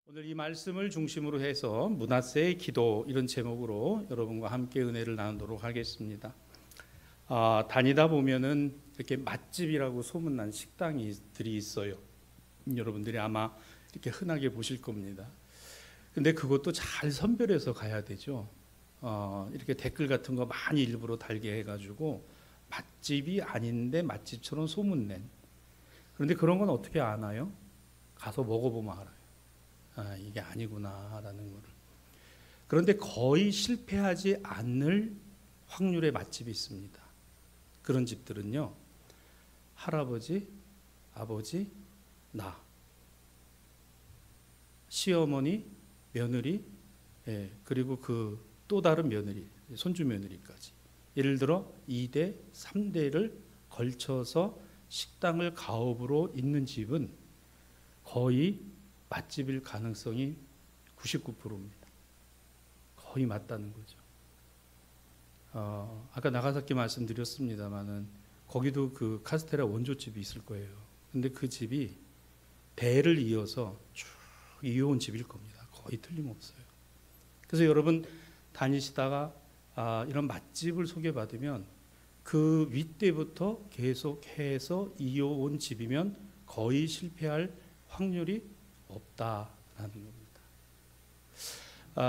오늘 이 말씀을 중심으로 해서 므낫세의 기도 이런 제목으로 여러분과 함께 은혜를 나누도록 하겠습니다. 다니다 보면은 이렇게 맛집이라고 소문난 식당들이 있어요. 여러분들이 아마 이렇게 흔하게 보실 겁니다. 근데 그것도 잘 선별해서 가야 되죠. 이렇게 댓글 같은 거 많이 일부러 달게 해가지고 맛집이 아닌데 맛집처럼 소문낸. 그런데 그런 건 어떻게 아나요? 가서 먹어보면 알아요. 이게 아니구나라는 거를. 그런데 거의 실패하지 않을 확률의 맛집이 있습니다. 그런 집들은요, 할아버지, 아버지, 나, 시어머니, 며느리, 그리고 그 또 다른 며느리, 손주 며느리까지. 예를 들어 2대, 3대를 걸쳐서 식당을 가업으로 있는 집은 거의 맛집일 가능성이 99%입니다. 거의 맞다는 거죠. 아까 나가사키 말씀드렸습니다만은 거기도 그 카스테라 원조집이 있을 거예요. 근데 그 집이 대를 이어서 쭉 이어온 집일 겁니다. 거의 틀림없어요. 그래서 여러분 다니시다가 이런 맛집을 소개받으면 그 윗대부터 계속해서 이어온 집이면 거의 실패할 확률이 없다라는 겁니다.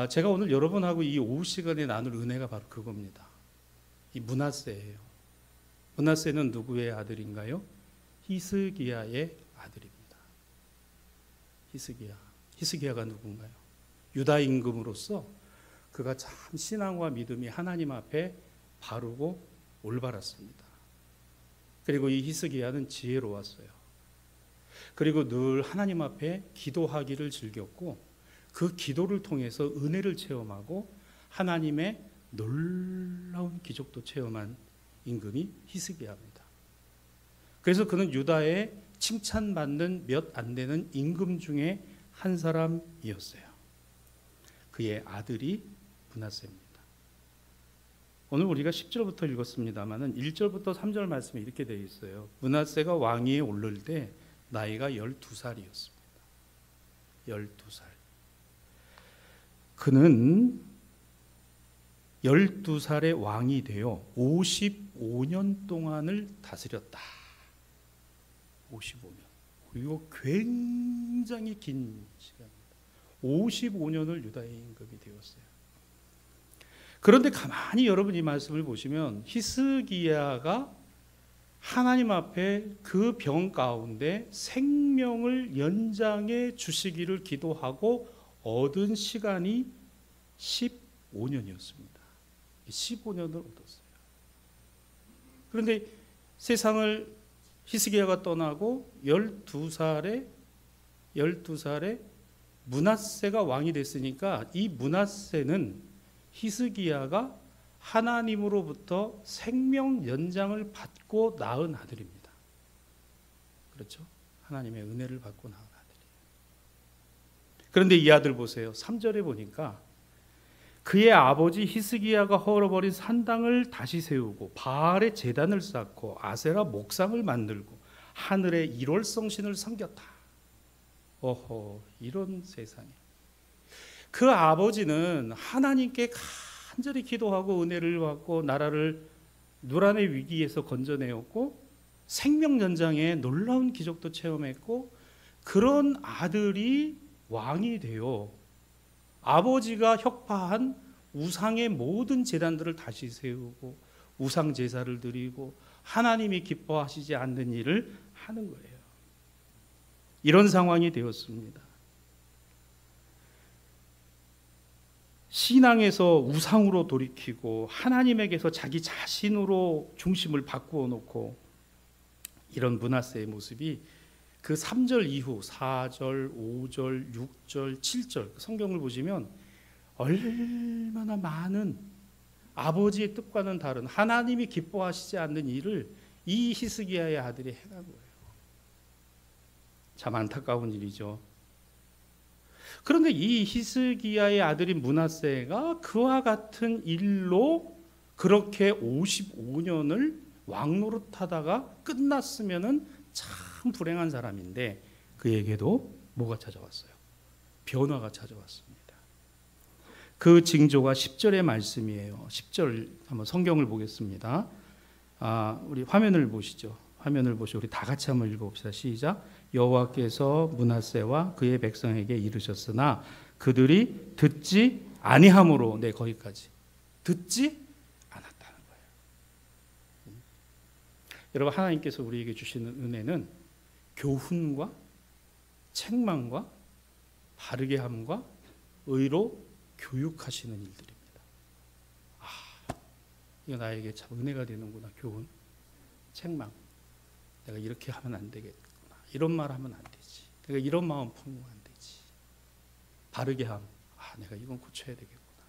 제가 오늘 여러분하고 이 오후 시간에 나눌 은혜가 바로 그겁니다. 이 므낫세예요. 므낫세는 누구의 아들인가요? 히스기야의 아들입니다. 히스기야가 누군가요? 유다 임금으로서 그가 참 신앙과 믿음이 하나님 앞에 바르고 올바랐습니다. 그리고 이 히스기야는 지혜로웠어요. 그리고 늘 하나님 앞에 기도하기를 즐겼고 그 기도를 통해서 은혜를 체험하고 하나님의 놀라운 기적도 체험한 임금이 히스기야입니다. 그래서 그는 유다의 칭찬받는 몇 안 되는 임금 중에 한 사람이었어요. 그의 아들이 므낫세입니다. 오늘 우리가 10절부터 읽었습니다마는 1절부터 3절 말씀에 이렇게 되어 있어요. 므낫세가 왕위에 오를 때 나이가 12살이었습니다. 12살. 그는 12살의 왕이 되어 55년 동안을 다스렸다. 55년. 이거 굉장히 긴 시간입니다. 55년을 유다의 임금이 되었어요. 그런데 가만히 여러분 이 말씀을 보시면 히스기야가 하나님 앞에 그 병 가운데 생명을 연장해 주시기를 기도하고 얻은 시간이 15년이었습니다. 15년을 얻었어요. 그런데 세상을 히스기야가 떠나고 12살에 므낫세가 왕이 됐으니까 이 므낫세는 히스기야가 하나님으로부터 생명 연장을 받고 낳은 아들입니다. 그렇죠? 하나님의 은혜를 받고 낳은 아들이에요. 그런데 이 아들 보세요. 3절에 보니까 그의 아버지 히스기야가 헐어버린 산당을 다시 세우고 바알의 제단을 쌓고 아세라 목상을 만들고 하늘의 일월성신을 섬겼다. 이런 세상에. 그 아버지는 하나님께 간절히 기도하고 은혜를 받고 나라를 누란의 위기에서 건져내었고 생명 연장에 놀라운 기적도 체험했고 그런 아들이 왕이 되어 아버지가 혁파한 우상의 모든 제단들을 다시 세우고 우상 제사를 드리고 하나님이 기뻐하시지 않는 일을 하는 거예요. 이런 상황이 되었습니다. 신앙에서 우상으로 돌이키고 하나님에게서 자기 자신으로 중심을 바꾸어 놓고 이런 므낫세의 모습이 그 3절 이후 4절, 5절, 6절, 7절 성경을 보시면 얼마나 많은 아버지의 뜻과는 다른 하나님이 기뻐하시지 않는 일을 이 히스기야의 아들이 해간 거예요. 참 안타까운 일이죠. 그런데 이 히스기야의 아들인 므낫세가 그와 같은 일로 그렇게 55년을 왕노릇하다가 끝났으면은 참 불행한 사람인데 그에게도 뭐가 찾아왔어요? 변화가 찾아왔습니다. 그 징조가 10절의 말씀이에요. 10절 한번 성경을 보겠습니다. 우리 화면을 보시죠. 화면을 보시고 우리 다 같이 한번 읽어봅시다. 시작. 여호와께서 므낫세와 그의 백성에게 이르셨으나 그들이 듣지 아니함으로, 네, 거기까지. 듣지 않았다는 거예요. 여러분, 하나님께서 우리에게 주시는 은혜는 교훈과 책망과 바르게 함과 의로 교육하시는 일들입니다. 이거 나에게 참 은혜가 되는구나. 교훈, 책망. 내가 이렇게 하면 안 되겠구나. 이런 말 하면 안 되지. 내가 이런 마음 품으면 안 되지. 바르게 함. 내가 이건 고쳐야 되겠구나.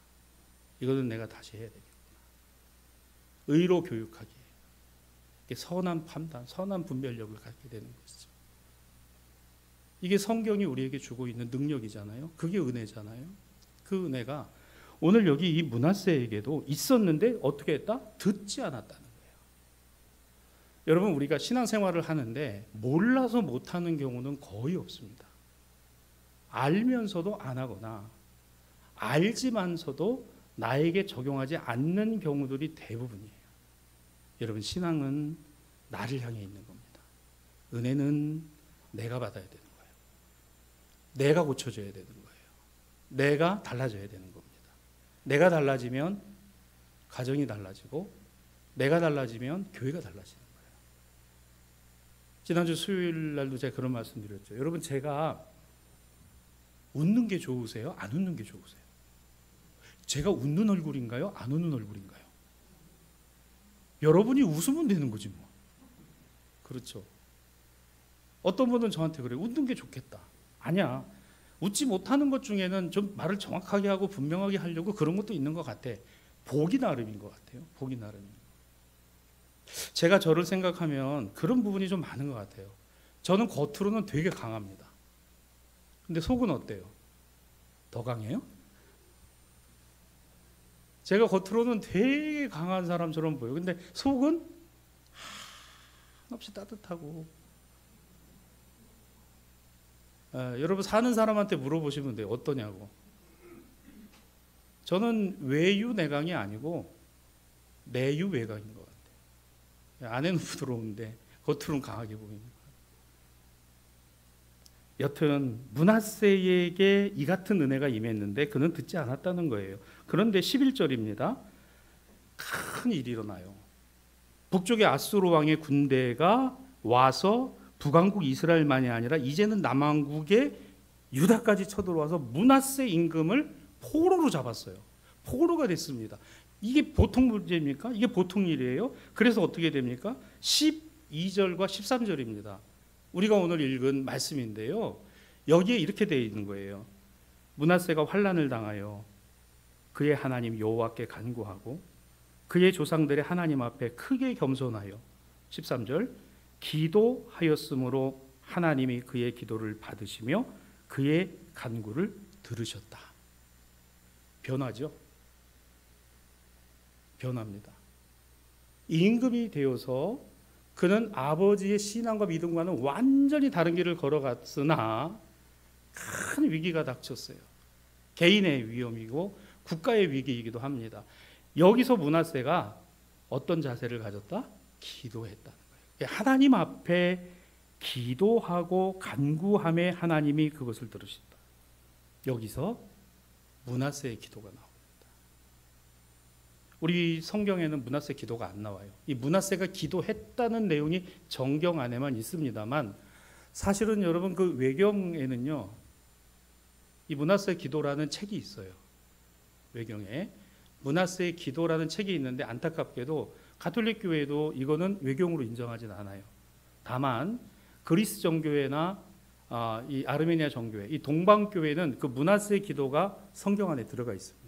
이거는 내가 다시 해야 되겠구나. 의로 교육하기. 선한 판단, 선한 분별력을 갖게 되는 것이죠. 이게 성경이 우리에게 주고 있는 능력이잖아요. 그게 은혜잖아요. 그 은혜가 오늘 여기 이 므낫세에게도 있었는데 어떻게 했다? 듣지 않았다는 거예요. 여러분, 우리가 신앙생활을 하는데 몰라서 못하는 경우는 거의 없습니다. 알면서도 안 하거나 알지만서도 나에게 적용하지 않는 경우들이 대부분이에요. 여러분, 신앙은 나를 향해 있는 겁니다. 은혜는 내가 받아야 되는 거예요. 내가 고쳐져야 되는 거예요. 내가 달라져야 되는 겁니다. 내가 달라지면 가정이 달라지고, 내가 달라지면 교회가 달라지는 거예요. 지난주 수요일 날도 제가 그런 말씀 드렸죠. 여러분, 제가 웃는 게 좋으세요? 안 웃는 게 좋으세요? 제가 웃는 얼굴인가요? 안 웃는 얼굴인가요? 여러분이 웃으면 되는 거지 뭐. 그렇죠. 어떤 분은 저한테 그래요. 웃는 게 좋겠다. 아니야. 웃지 못하는 것 중에는 좀 말을 정확하게 하고 분명하게 하려고 그런 것도 있는 것 같아. 보기 나름인 것 같아요. 보기 나름. 제가 저를 생각하면 그런 부분이 좀 많은 것 같아요. 저는 겉으로는 되게 강합니다. 근데 속은 어때요? 더 강해요? 제가 겉으로는 되게 강한 사람처럼 보여요. 근데 속은 한없이 따뜻하고. 여러분, 사는 사람한테 물어보시면 돼요. 어떠냐고. 저는 외유내강이 아니고 내유외강인 것 같아요. 안에는 부드러운데 겉으로는 강하게 보이는 거예요. 여튼 므낫세에게 이 같은 은혜가 임했는데 그는 듣지 않았다는 거예요. 그런데 11절입니다. 큰 일이 일어나요. 북쪽의 아수르 왕의 군대가 와서 북왕국 이스라엘만이 아니라 이제는 남왕국의 유다까지 쳐들어와서 므낫세 임금을 포로로 잡았어요. 포로가 됐습니다. 이게 보통 문제입니까? 이게 보통 일이에요? 그래서 어떻게 됩니까? 12절과 13절입니다. 우리가 오늘 읽은 말씀인데요. 여기에 이렇게 되어 있는 거예요. 므낫세가 환난을 당하여 그의 하나님 여호와께 간구하고 그의 조상들의 하나님 앞에 크게 겸손하여 13절 기도하였으므로 하나님이 그의 기도를 받으시며 그의 간구를 들으셨다. 변하죠? 변합니다. 임금이 되어서 그는 아버지의 신앙과 믿음과는 완전히 다른 길을 걸어갔으나 큰 위기가 닥쳤어요. 개인의 위험이고 국가의 위기이기도 합니다. 여기서 므낫세가 어떤 자세를 가졌다? 기도했다는 거예요. 하나님 앞에 기도하고 간구함에 하나님이 그것을 들으신다. 여기서 므낫세의 기도가 나옵니다. 우리 성경에는 므낫세 기도가 안 나와요. 이 므낫세가 기도했다는 내용이 정경 안에만 있습니다만 사실은 여러분 그 외경에는요. 이 므낫세 기도라는 책이 있어요. 외경에 므낫세의 기도라는 책이 있는데 안타깝게도 가톨릭 교회도 이거는 외경으로 인정하진 않아요. 다만 그리스 정교회나 이 아르메니아 정교회, 이 동방 교회는 그 므낫세의 기도가 성경 안에 들어가 있습니다.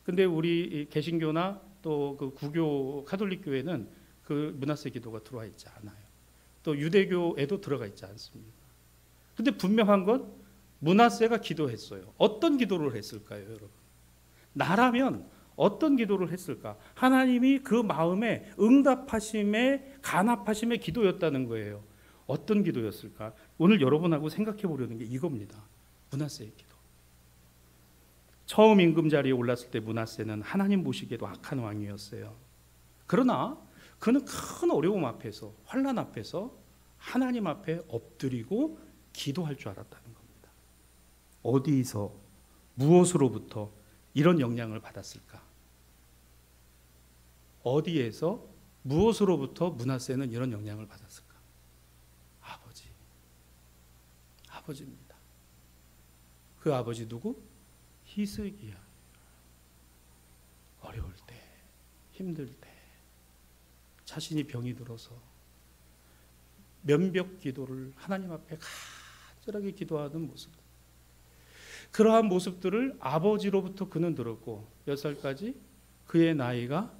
근데 우리 개신교나 또 그 구교 가톨릭 교회는 그 므낫세 기도가 들어와 있지 않아요. 또 유대교에도 들어가 있지 않습니다. 근데 분명한 건 므낫세가 기도했어요. 어떤 기도를 했을까요, 여러분? 나라면 어떤 기도를 했을까? 하나님이 그 마음에 응답하심에 간합하심의 기도였다는 거예요. 어떤 기도였을까? 오늘 여러분하고 생각해 보려는 게 이겁니다. 므낫세의 기도. 처음 임금 자리에 올랐을 때 므낫세는 하나님 보시기에도 악한 왕이었어요. 그러나 그는 큰 어려움 앞에서, 환난 앞에서 하나님 앞에 엎드리고 기도할 줄 알았다는 겁니다. 어디서 무엇으로부터 이런 영향을 받았을까? 어디에서 무엇으로부터 므낫세는 이런 영향을 받았을까? 아버지입니다. 그 아버지 누구? 히스기야. 어려울 때, 힘들 때, 자신이 병이 들어서 면벽 기도를 하나님 앞에 간절하게 기도하는 모습, 그러한 모습들을 아버지로부터 그는 들었고, 몇 살까지? 그의 나이가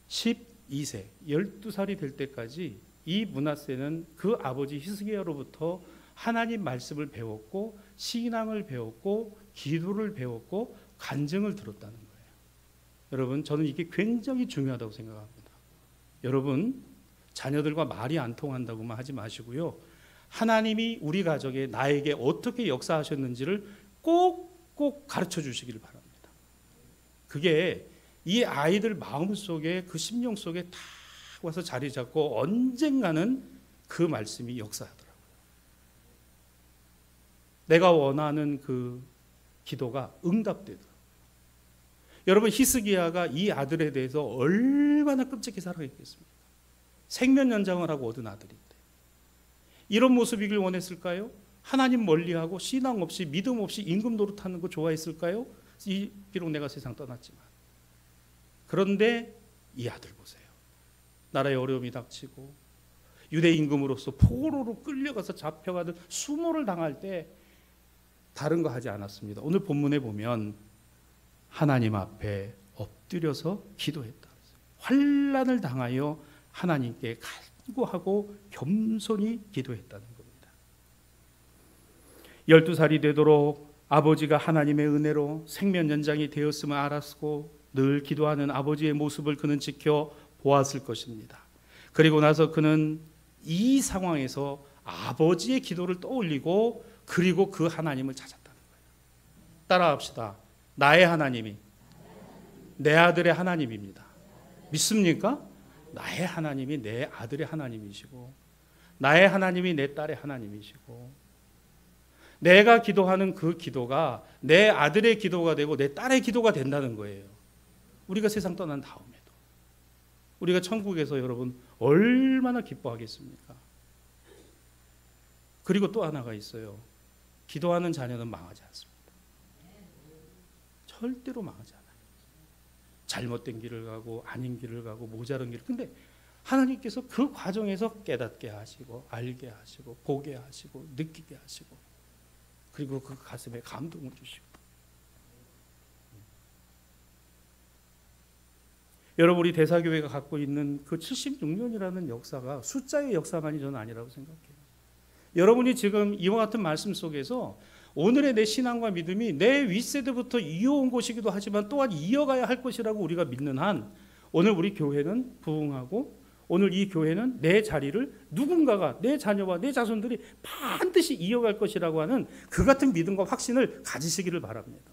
12세, 12살이 될 때까지 이 므낫세는 그 아버지 히스기야로부터 하나님 말씀을 배웠고, 신앙을 배웠고, 기도를 배웠고, 간증을 들었다는 거예요. 여러분, 저는 이게 굉장히 중요하다고 생각합니다. 여러분, 자녀들과 말이 안 통한다고만 하지 마시고요, 하나님이 우리 가정에 나에게 어떻게 역사하셨는지를 꼭 가르쳐 주시기를 바랍니다. 그게 이 아이들 마음속에, 그 심령 속에 딱 와서 자리 잡고 언젠가는 그 말씀이 역사하더라고요. 내가 원하는 그 기도가 응답되더라고요. 여러분, 히스기야가 이 아들에 대해서 얼마나 끔찍히 사랑했겠습니까? 생명 연장을 하고 얻은 아들인데 이런 모습이길 원했을까요? 하나님 멀리하고 신앙 없이, 믿음 없이 임금 노릇하는 거 좋아했을까요? 비록 내가 세상 떠났지만. 그런데 이 아들 보세요. 나라에 어려움이 닥치고 유대 임금으로서 포로로 끌려가서 잡혀가던 수모를 당할 때 다른 거 하지 않았습니다. 오늘 본문에 보면 하나님 앞에 엎드려서 기도했다. 환난을 당하여 하나님께 간구하고 겸손히 기도했다는 겁니다. 12살이 되도록 아버지가 하나님의 은혜로 생명 연장이 되었음을 알았고 늘 기도하는 아버지의 모습을 그는 지켜 보았을 것입니다. 그리고 나서 그는 이 상황에서 아버지의 기도를 떠올리고 그리고 그 하나님을 찾았다는 거예요. 따라합시다. 나의 하나님이 내 아들의 하나님입니다. 믿습니까? 나의 하나님이 내 아들의 하나님이시고 나의 하나님이 내 딸의 하나님이시고 내가 기도하는 그 기도가 내 아들의 기도가 되고 내 딸의 기도가 된다는 거예요. 우리가 세상 떠난 다음에도 우리가 천국에서 여러분 얼마나 기뻐하겠습니까? 그리고 또 하나가 있어요. 기도하는 자녀는 망하지 않습니다. 절대로 망하지 않아요. 잘못된 길을 가고 아닌 길을 가고 모자른 길을, 근데 하나님께서 그 과정에서 깨닫게 하시고 알게 하시고 보게 하시고 느끼게 하시고 그리고 그 가슴에 감동을 주시고. 여러분, 우리 대사교회가 갖고 있는 그 76년이라는 역사가 숫자의 역사만이 저는 아니라고 생각해요. 여러분이 지금 이와 같은 말씀 속에서 오늘의 내 신앙과 믿음이 내 윗세대부터 이어온 것이기도 하지만 또한 이어가야 할 것이라고 우리가 믿는 한 오늘 우리 교회는 부흥하고 오늘 이 교회는 내 자리를 누군가가 내 자녀와 내 자손들이 반드시 이어갈 것이라고 하는 그 같은 믿음과 확신을 가지시기를 바랍니다.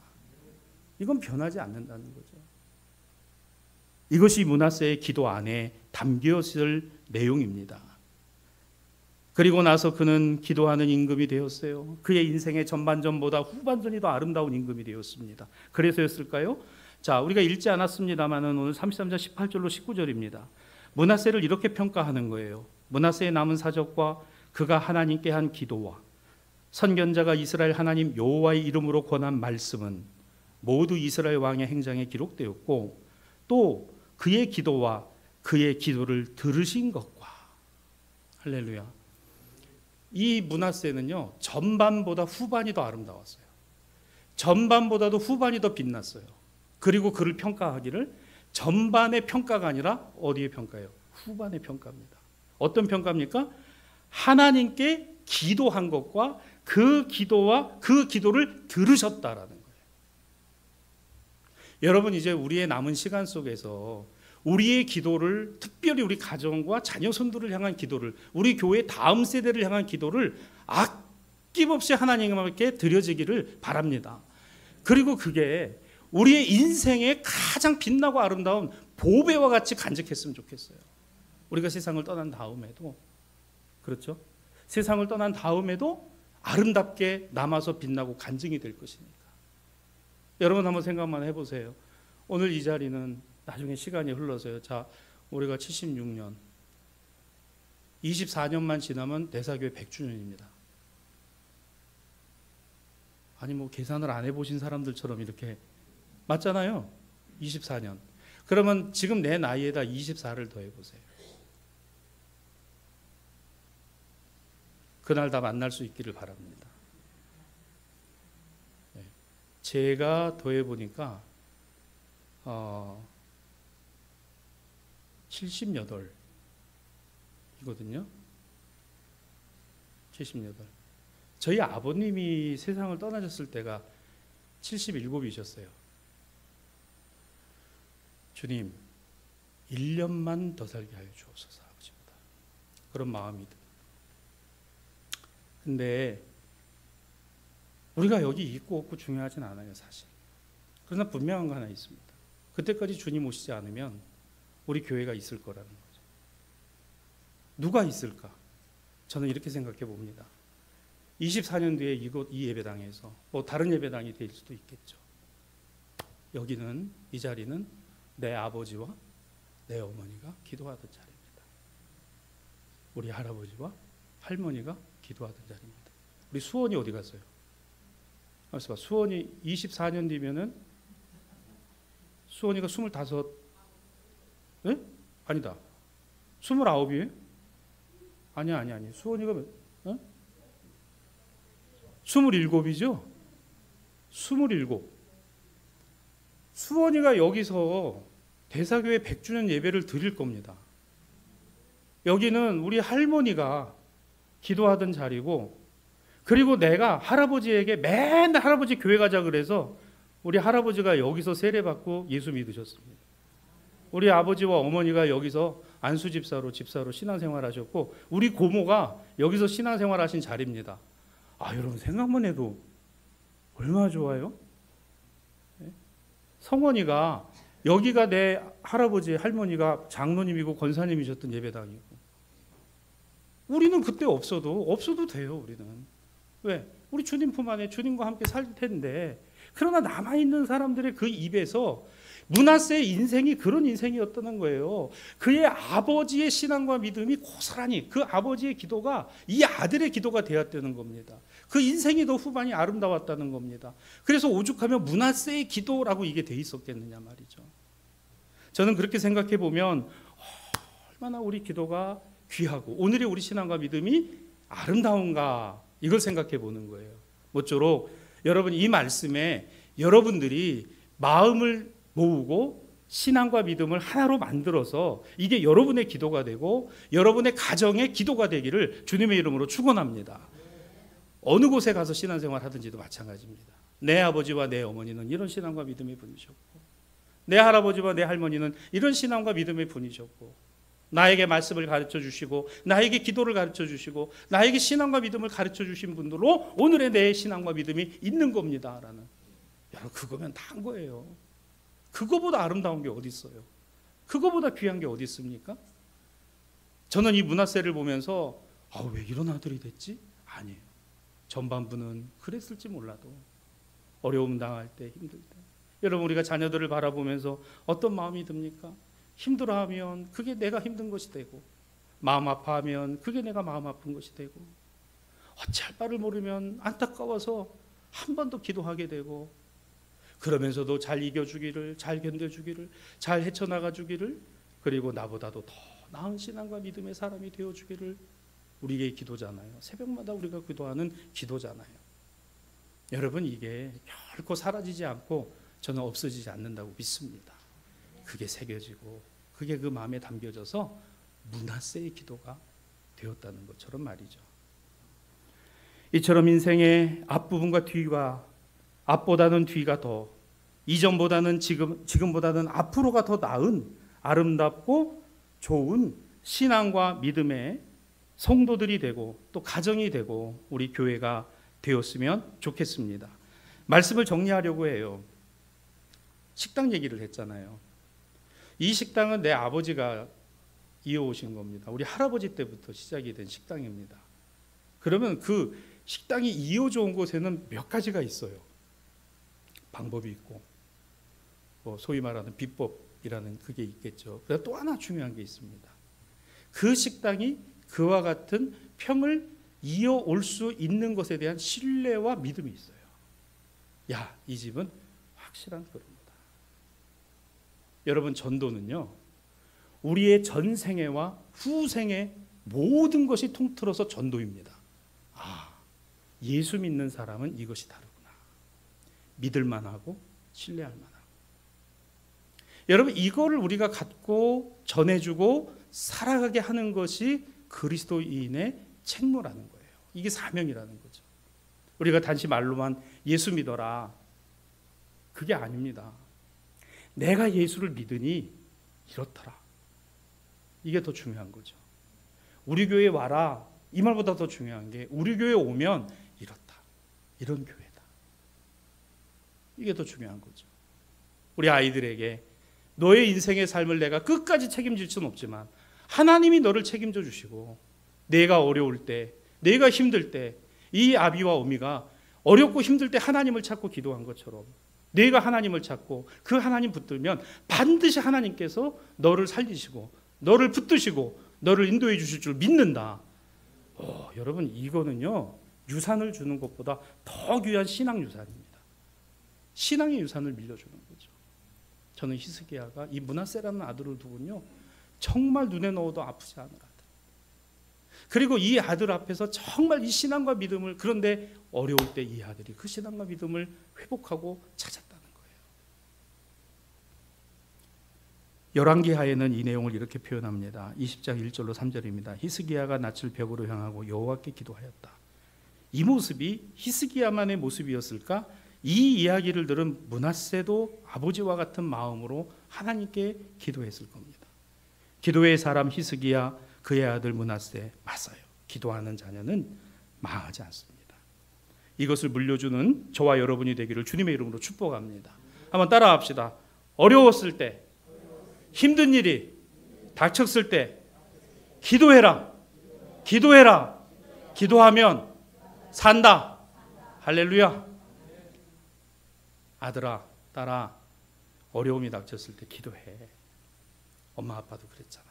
이건 변하지 않는다는 거죠. 이것이 므낫세의 기도 안에 담겨있을 내용입니다. 그리고 나서 그는 기도하는 임금이 되었어요. 그의 인생의 전반전보다 후반전이 더 아름다운 임금이 되었습니다. 그래서였을까요? 자, 우리가 읽지 않았습니다만은 오늘 33장 18절로 19절입니다. 므낫세를 이렇게 평가하는 거예요. 므낫세의 남은 사적과 그가 하나님께 한 기도와 선견자가 이스라엘 하나님 여호와의 이름으로 권한 말씀은 모두 이스라엘 왕의 행장에 기록되었고 또 그의 기도와 그의 기도를 들으신 것과 할렐루야. 이 므낫세는요 전반보다 후반이 더 아름다웠어요. 전반보다도 후반이 더 빛났어요. 그리고 그를 평가하기를 전반의 평가가 아니라 어디의 평가예요? 후반의 평가입니다. 어떤 평가입니까? 하나님께 기도한 것과 그 기도와 그 기도를 들으셨다라는 거예요. 여러분, 이제 우리의 남은 시간 속에서 우리의 기도를, 특별히 우리 가정과 자녀 손들을 향한 기도를, 우리 교회 다음 세대를 향한 기도를 아낌없이 하나님께 드려지기를 바랍니다. 그리고 그게 우리의 인생의 가장 빛나고 아름다운 보배와 같이 간직했으면 좋겠어요. 우리가 세상을 떠난 다음에도, 그렇죠? 세상을 떠난 다음에도 아름답게 남아서 빛나고 간증이 될 것이니까. 여러분 한번 생각만 해보세요. 오늘 이 자리는 나중에 시간이 흘러서요. 자, 우리가 76년, 24년만 지나면 대사교회 100주년입니다. 아니 뭐 계산을 안 해보신 사람들처럼 이렇게, 맞잖아요. 24년. 그러면 지금 내 나이에다 24를 더해보세요. 그날 다 만날 수 있기를 바랍니다. 제가 더해보니까 78이거든요. 78. 저희 아버님이 세상을 떠나셨을 때가 77이셨어요. 주님, 1년만 더 살게 하여 주옵소서. 아버지보다 그런 마음이 듭니다. 근데 우리가 여기 있고 없고 중요하진 않아요, 사실. 그러나 분명한 거 하나 있습니다. 그때까지 주님 오시지 않으면 우리 교회가 있을 거라는 거죠. 누가 있을까? 저는 이렇게 생각해 봅니다. 24년 뒤에 이 예배당에서 뭐 다른 예배당이 될 수도 있겠죠. 여기는, 이 자리는 내 아버지와 내 어머니가 기도하던 자리입니다. 우리 할아버지와 할머니가 기도하던 자리입니다. 우리 수원이 어디 갔어요? 그래서 수원이 24년 뒤면은 수원이가 25, 네? 아니다. 29이에요? 아니. 수원이가 어? 27이죠? 27. 수원이가 여기서 대사교회 100주년 예배를 드릴 겁니다. 여기는 우리 할머니가 기도하던 자리고, 그리고 내가 할아버지에게 맨날 할아버지 교회 가자 그래서 우리 할아버지가 여기서 세례받고 예수 믿으셨습니다. 우리 아버지와 어머니가 여기서 안수집사로 신앙생활 하셨고, 우리 고모가 여기서 신앙생활 하신 자리입니다. 아, 여러분 생각만 해도 얼마나 좋아요? 성원이가 여기가 내 할아버지 할머니가 장로님이고 권사님이셨던 예배당이고, 우리는 그때 없어도 돼요. 우리는 왜? 우리 주님 품 안에 주님과 함께 살 텐데. 그러나 남아있는 사람들의 그 입에서 므낫세의 인생이 그런 인생이었다는 거예요. 그의 아버지의 신앙과 믿음이 고스란히, 그 아버지의 기도가 이 아들의 기도가 되었다는 겁니다. 그 인생이 더 후반이 아름다웠다는 겁니다. 그래서 오죽하면 므낫세의 기도라고 이게 돼 있었겠느냐 말이죠. 저는 그렇게 생각해 보면 얼마나 우리 기도가 귀하고 오늘의 우리 신앙과 믿음이 아름다운가, 이걸 생각해 보는 거예요. 모쪼록 여러분 이 말씀에 여러분들이 마음을 모으고 신앙과 믿음을 하나로 만들어서 이게 여러분의 기도가 되고 여러분의 가정의 기도가 되기를 주님의 이름으로 축원합니다. 어느 곳에 가서 신앙생활 하든지도 마찬가지입니다. 내 아버지와 내 어머니는 이런 신앙과 믿음의 분이셨고, 내 할아버지와 내 할머니는 이런 신앙과 믿음의 분이셨고, 나에게 말씀을 가르쳐 주시고 나에게 기도를 가르쳐 주시고 나에게 신앙과 믿음을 가르쳐 주신 분들로 오늘의 내 신앙과 믿음이 있는 겁니다 라는. 여러분 그거면 다 한 거예요. 그거보다 아름다운 게 어디 있어요? 그거보다 귀한 게 어디 있습니까? 저는 이 므낫세를 보면서 왜 이런 아들이 됐지? 아니에요. 전반부는 그랬을지 몰라도 어려움 당할 때, 힘들 때, 여러분 우리가 자녀들을 바라보면서 어떤 마음이 듭니까? 힘들어하면 그게 내가 힘든 것이 되고, 마음 아파하면 그게 내가 마음 아픈 것이 되고, 어찌할 바를 모르면 안타까워서 한 번 더 기도하게 되고, 그러면서도 잘 이겨주기를, 잘 견뎌주기를, 잘 헤쳐나가주기를, 그리고 나보다도 더 나은 신앙과 믿음의 사람이 되어주기를, 우리의 기도잖아요. 새벽마다 우리가 기도하는 기도잖아요. 여러분 이게 결코 사라지지 않고 저는 없어지지 않는다고 믿습니다. 그게 새겨지고 그게 그 마음에 담겨져서 므낫세의 기도가 되었다는 것처럼 말이죠. 이처럼 인생의 앞부분과 뒤가, 앞보다는 뒤가 더, 이전보다는 지금보다는 앞으로가 더 나은 아름답고 좋은 신앙과 믿음의 성도들이 되고 또 가정이 되고 우리 교회가 되었으면 좋겠습니다. 말씀을 정리하려고 해요. 식당 얘기를 했잖아요. 이 식당은 내 아버지가 이어오신 겁니다. 우리 할아버지 때부터 시작이 된 식당입니다. 그러면 그 식당이 이어져 온 곳에는 몇 가지가 있어요. 방법이 있고 소위 말하는 비법이라는 그게 있겠죠. 그리고 또 하나 중요한 게 있습니다. 그 식당이 그와 같은 평을 이어올 수 있는 것에 대한 신뢰와 믿음이 있어요. 야, 이 집은 확실한 그룹니다. 여러분, 전도는요, 우리의 전생애와 후생애 모든 것이 통틀어서 전도입니다. 아, 예수 믿는 사람은 이것이 다르구나. 믿을 만하고 신뢰할 만하고. 여러분, 이거를 우리가 갖고 전해주고 살아가게 하는 것이 그리스도인의 책무라는 거예요. 이게 사명이라는 거죠. 우리가 단지 말로만 예수 믿어라, 그게 아닙니다. 내가 예수를 믿으니 이렇더라, 이게 더 중요한 거죠. 우리 교회에 와라, 이 말보다 더 중요한 게 우리 교회에 오면 이렇다, 이런 교회다, 이게 더 중요한 거죠. 우리 아이들에게 너의 인생의 삶을 내가 끝까지 책임질 수는 없지만 하나님이 너를 책임져 주시고, 내가 어려울 때, 내가 힘들 때, 이 아비와 어미가 어렵고 힘들 때 하나님을 찾고 기도한 것처럼 내가 하나님을 찾고 그 하나님 붙들면 반드시 하나님께서 너를 살리시고 너를 붙드시고 너를 인도해 주실 줄 믿는다. 여러분, 이거는요, 유산을 주는 것보다 더 귀한 신앙 유산입니다. 신앙의 유산을 밀려주는 거죠. 저는 히스기야가 이 므낫세라는 아들을 두고는요, 정말 눈에 넣어도 아프지 않은 것 같아요. 그리고 이 아들 앞에서 정말 이 신앙과 믿음을, 그런데 어려울 때 이 아들이 그 신앙과 믿음을 회복하고 찾았다는 거예요. 열왕기하에는 이 내용을 이렇게 표현합니다. 20장 1절로 3절입니다. 히스기야가 낯을 벽으로 향하고 여호와께 기도하였다. 이 모습이 히스기야만의 모습이었을까? 이 이야기를 들은 므낫세도 아버지와 같은 마음으로 하나님께 기도했을 겁니다. 기도의 사람 히스기야, 그의 아들 므낫세, 맞아요. 기도하는 자녀는 망하지 않습니다. 이것을 물려주는 저와 여러분이 되기를 주님의 이름으로 축복합니다. 한번 따라합시다. 어려웠을 때, 힘든 일이 닥쳤을 때 기도해라. 기도해라. 기도하면 산다. 할렐루야. 아들아, 딸아, 어려움이 닥쳤을 때 기도해. 엄마 아빠도 그랬잖아.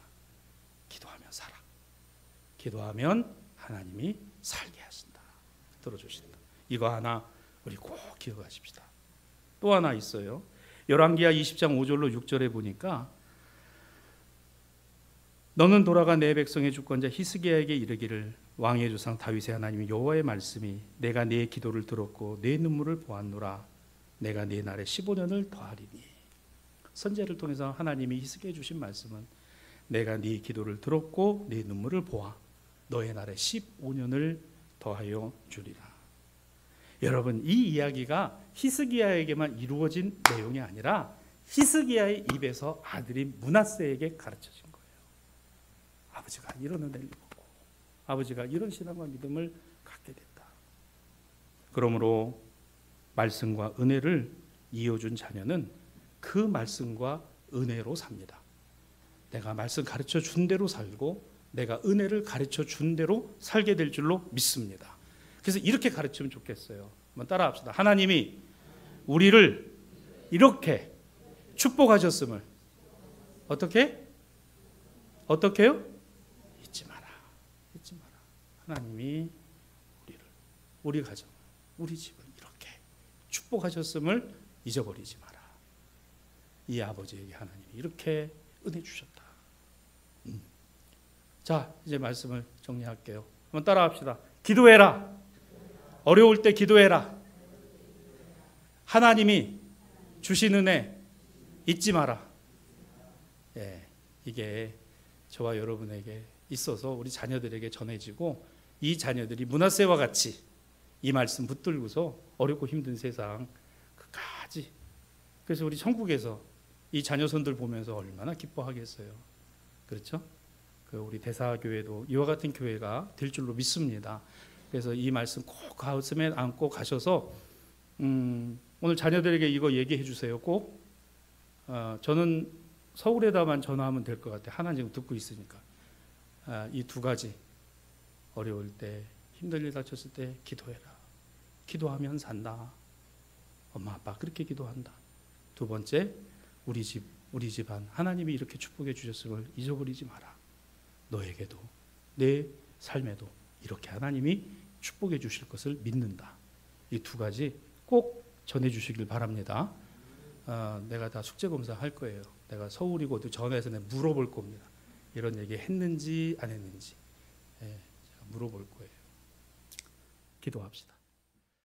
기도하면 살아. 기도하면 하나님이 살게 하신다. 들어주신다. 이거 하나 우리 꼭 기억하십시다. 또 하나 있어요. 열왕기하 20장 5절로 6절에 보니까 너는 돌아가 내 백성의 주권자 히스기야에게 이르기를 왕의 조상 다윗의 하나님 여호와의 말씀이 내가 네 기도를 들었고 네 눈물을 보았노라. 내가 네 날에 15년을 더하리니. 선지자를 통해서 하나님이 히스기야에 주신 말씀은 내가 네 기도를 들었고 네 눈물을 보아 너의 날에 15년을 더하여 주리라. 여러분, 이 이야기가 히스기야에게만 이루어진 내용이 아니라 히스기야의 입에서 아들이 므낫세에게 가르쳐진 거예요. 아버지가 이런 은혜를 받고 아버지가 이런 신앙과 믿음을 갖게 됐다. 그러므로 말씀과 은혜를 이어준 자녀는 그 말씀과 은혜로 삽니다. 내가 말씀 가르쳐 준 대로 살고 내가 은혜를 가르쳐 준 대로 살게 될 줄로 믿습니다. 그래서 이렇게 가르치면 좋겠어요. 한번 따라합시다. 하나님이 우리를 이렇게 축복하셨음을 어떻게? 어떻게요? 잊지 마라. 잊지 마라. 하나님이 우리 가정, 우리 집을 이렇게 축복하셨음을 잊어버리지 마라. 이 아버지에게 하나님이 이렇게 은혜 주셨다. 자, 이제 말씀을 정리할게요. 한번 따라합시다. 기도해라. 어려울 때 기도해라. 하나님이 주신 은혜 잊지 마라. 예, 이게 저와 여러분에게 있어서 우리 자녀들에게 전해지고 이 자녀들이 므낫세와 같이 이 말씀 붙들고서 어렵고 힘든 세상 끝까지, 그래서 우리 천국에서 이 자녀손들 보면서 얼마나 기뻐하겠어요. 그렇죠? 우리 대사교회도 이와 같은 교회가 될 줄로 믿습니다. 그래서 이 말씀 꼭 가슴에 안고 가셔서 오늘 자녀들에게 이거 얘기해 주세요. 꼭 저는 서울에다만 전화하면 될 것 같아요. 하나님 듣고 있으니까. 이 두 가지, 어려울 때, 힘들 일 닥쳤을 때 기도해라. 기도하면 산다. 엄마 아빠 그렇게 기도한다. 두 번째, 우리 집안 하나님이 이렇게 축복해 주셨음을 잊어버리지 마라. 너에게도 내 삶에도 이렇게 하나님이 축복해 주실 것을 믿는다. 이 두 가지 꼭 전해 주시길 바랍니다. 내가 다 숙제 검사 할 거예요. 내가 서울이고 전화해서 내가 물어볼 겁니다. 이런 얘기 했는지 안 했는지 물어볼 거예요. 기도합시다.